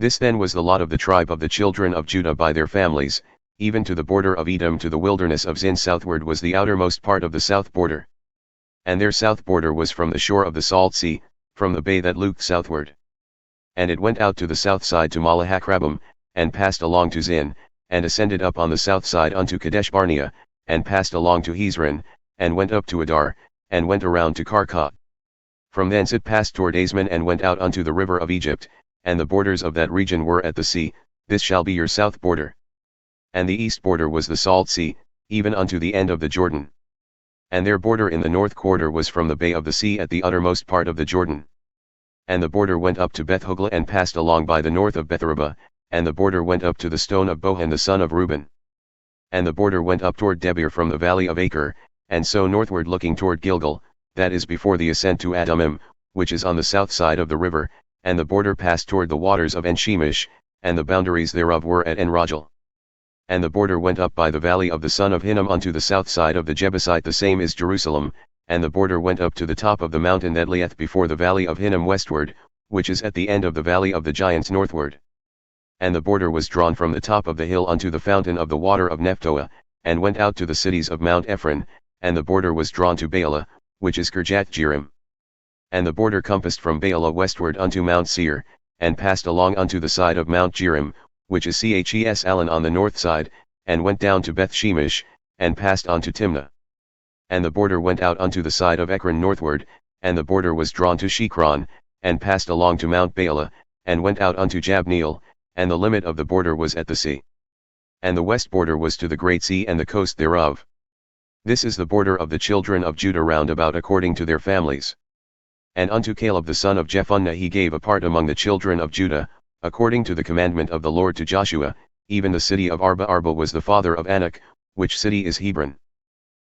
This then was the lot of the tribe of the children of Judah by their families, even to the border of Edom to the wilderness of Zin southward was the outermost part of the south border. And their south border was from the shore of the salt sea, from the bay that looked southward. And it went out to the south side to Maalehacrabbim, and passed along to Zin, and ascended up on the south side unto Kadeshbarnea, and passed along to Hezron, and went up to Adar, and went around to Karkaa. From thence it passed toward Azmon and went out unto the river of Egypt, and the borders of that region were at the sea. This shall be your south border. And the east border was the salt sea, even unto the end of the Jordan. And their border in the north quarter was from the bay of the sea at the uttermost part of the Jordan. And the border went up to Beth-hogla and passed along by the north of Betharaba, and the border went up to the stone of Bohan the son of Reuben. And the border went up toward Debir from the valley of Acre, and so northward looking toward Gilgal, that is before the ascent to Adumim, which is on the south side of the river, and the border passed toward the waters of En-Shemesh, and the boundaries thereof were at En-Rogel. And the border went up by the valley of the son of Hinnom unto the south side of the Jebusite, the same is Jerusalem, and the border went up to the top of the mountain that lieth before the valley of Hinnom westward, which is at the end of the valley of the giants northward. And the border was drawn from the top of the hill unto the fountain of the water of Nephtoah, and went out to the cities of Mount Ephron, and the border was drawn to Baalah, which is Kirjath-jearim. And the border compassed from Baalah westward unto Mount Seir, and passed along unto the side of Mount Jearim, which is Ches-Alon on the north side, and went down to Beth-Shemesh, and passed on to Timnah. And the border went out unto the side of Ekron northward, and the border was drawn to Shikron, and passed along to Mount Baalah, and went out unto Jabneel, and the limit of the border was at the sea. And the west border was to the great sea and the coast thereof. This is the border of the children of Judah round about according to their families. And unto Caleb the son of Jephunneh he gave a part among the children of Judah, according to the commandment of the Lord to Joshua, even the city of Arba. Arba was the father of Anak, which city is Hebron.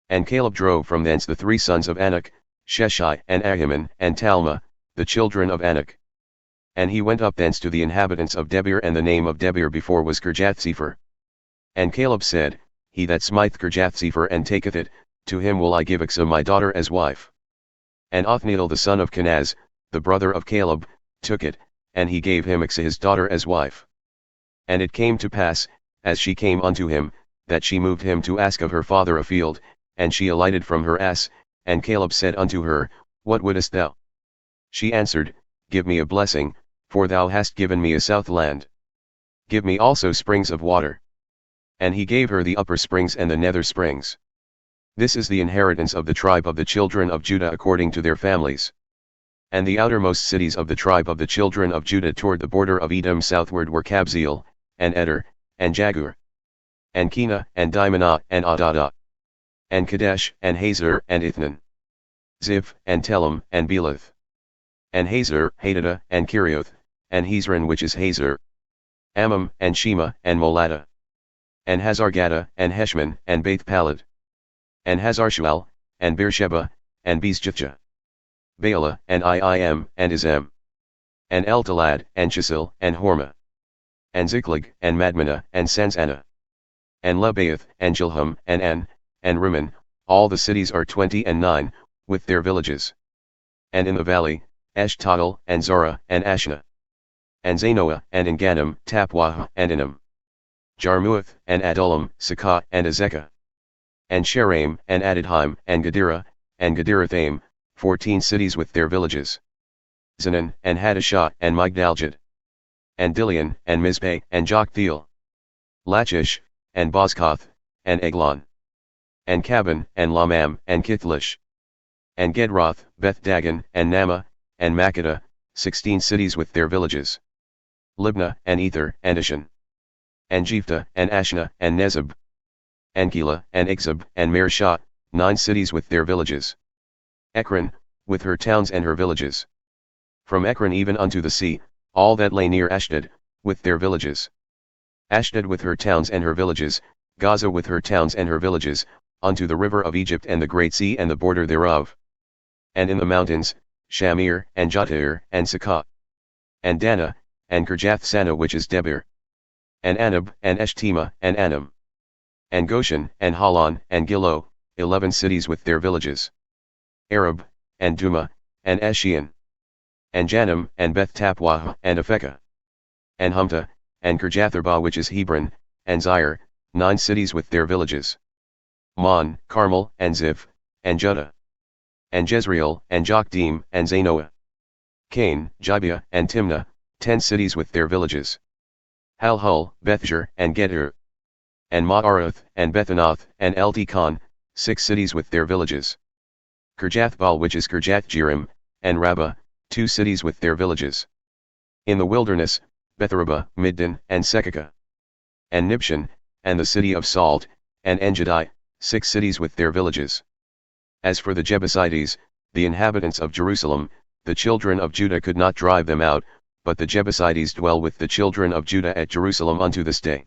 And Caleb drove from thence the three sons of Anak, Sheshai and Ahiman and Talmah, the children of Anak. And he went up thence to the inhabitants of Debir, and the name of Debir before was Kirjath-sepher. And Caleb said, He that smiteth Kirjath-sepher and taketh it, to him will I give Achsah my daughter as wife. And Othniel the son of Kenaz, the brother of Caleb, took it, and he gave him Achsah his daughter as wife. And it came to pass, as she came unto him, that she moved him to ask of her father a field, and she alighted from her ass, and Caleb said unto her, What wouldest thou? She answered, Give me a blessing, for thou hast given me a south land. Give me also springs of water. And he gave her the upper springs and the nether springs. This is the inheritance of the tribe of the children of Judah according to their families. And the outermost cities of the tribe of the children of Judah toward the border of Edom southward were Kabzeel, and Adar, and Jagur, and Kenah, and Dimonah, and Adadah, and Kadesh, and Hazor, and Ithnan, Ziph, and Telem, and Beleth, and Hazor, Hadadah, and Kerioth, and Hezron which is Hazor, Ammam, and Shema, and Moladah, and Hazargaddah, and Heshmon, and Beth-Palad, and Hazarshual, and Beersheba, and Bezjithjah, Baalah, and Iim, and Izem, and Eltalad, and Chisil, and Hormah, and Ziklag, and Madmenah, and Sanzanah, and Lebaoth, and Jilham, and An, and Rimmon, all the cities are 29, with their villages. And in the valley, Eshtadal, and Zorah, and Ashna, and Zanoah, and Engannim, Tapwah, and Enam, Jarmuth, and Adullam, Sakah, and Azekah, and Sheraim, and Adidheim, and Gederathaim, 14 cities with their villages. Zanan, and Hadashah, and Migdaljad, and Dilian, and Mizpeh, and Joktheel, Lachish, and Bozkath, and Eglon, and Kaban, and Lamam, and Kithlish, and Gedroth, Beth-Dagon, and Naamah, and Makkedah, 16 cities with their villages. Libnah, and Ether, and Ashan, and Jephthah, and Ashna, and Nezeb, and Keilah, and Ixab, and Mareshah, 9 cities with their villages. Ekron, with her towns and her villages. From Ekron even unto the sea, all that lay near Ashdod, with their villages. Ashdod with her towns and her villages, Gaza with her towns and her villages, unto the river of Egypt and the great sea and the border thereof. And in the mountains, Shamir, and Jatir, and Sakah, and Dana, and Kirjath-Sanah which is Debir, and Anab, and Eshtemoh, and Anam, and Goshen, and Halan, and Gilo, 11 cities with their villages. Arab, and Duma, and Eshian, and Janam, and Beth-Tapwah, and Aphekah, and Humta, and Kirjatharba which is Hebron, and Zair, 9 cities with their villages. Mon, Carmel, and Ziph, and Judah. And Jezreel, and Jokdeam, and Zanoah. Cain, Gibeah, and Timnah, 10 cities with their villages. Halhul, Bethjur, and Geter. And Ma'arath, and Bethanath, and Eltekon, 6 cities with their villages. Kirjathbaal which is Kirjath-jearim, and Rabbah, 2 cities with their villages. In the wilderness, Betharaba, Middan, and Sekaka. And Nibshan, and the city of Salt, and Engedi, 6 cities with their villages. As for the Jebusites, the inhabitants of Jerusalem, the children of Judah could not drive them out, but the Jebusites dwell with the children of Judah at Jerusalem unto this day.